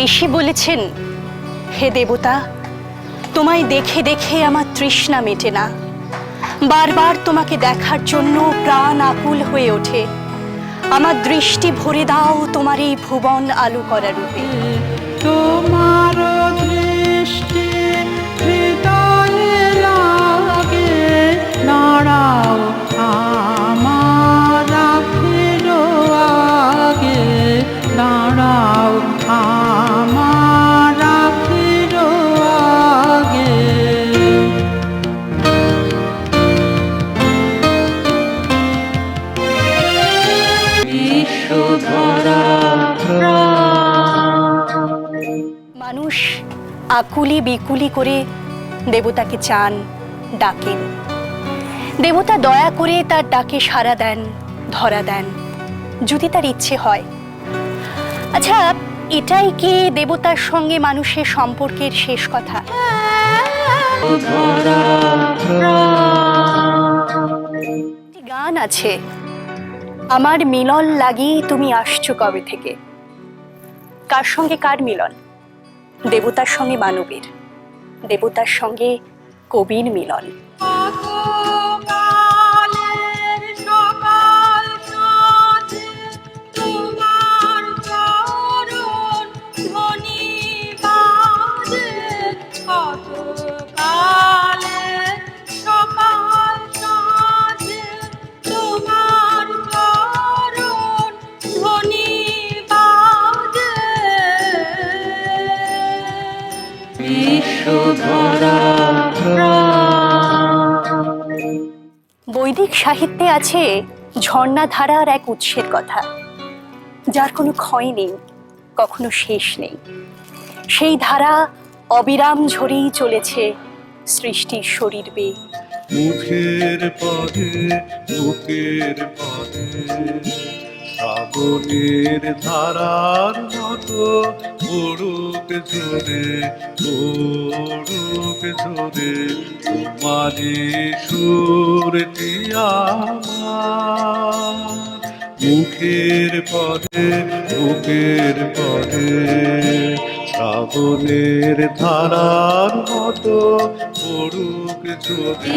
ঋষি বলেছেন, হে দেবতা, তোমায় দেখে দেখে আমার তৃষ্ণা মেটে না। বারবার তোমাকে দেখার জন্য প্রাণ আকুল হয়ে ওঠে। আমার দৃষ্টি ভরে দাও তোমার এই ভুবন আলো করা রূপে। তোমার দৃষ্টি হৃদয়ে লাগে, দাঁড়াও আমার আখির আগে, দাঁড়াও আমার আখির আগে। মানুষ আকুলি বিকুলি করে দেবতাকে চান, ডাকেন। দেবতা দয়া করে তার ডাকে সাড়া দেন, ধরা দেন, যদি তার ইচ্ছে হয়। আচ্ছা, এটাই কি দেবতার সঙ্গে মানুষের সম্পর্কের শেষ কথা? একটি গান আছে, আমার মিলন লাগি তুমি আসছো কবে থেকে। কার সঙ্গে কার মিলন? দেবতার সঙ্গে মানবের, দেবতার সঙ্গে কবির মিলন। বৈদিক সাহিত্যে আছে ঝর্ণাধারার এক উৎসের কথা, যার কোনো ক্ষয় নেই, কখনো শেষ নেই। সেই ধারা অবিরাম ঝরেই চলেছে সৃষ্টির শরীর বেয়ে। মুখের পদে বুকের পদে শ্রাবণের ধারার মতো পড়ুক ঝরে, পড়ুক ঝরে তোমারি সুরটি আমার। মুখের পদে বুকের পদে শ্রাবণের ধারার মতো পড়ুক ঝরে।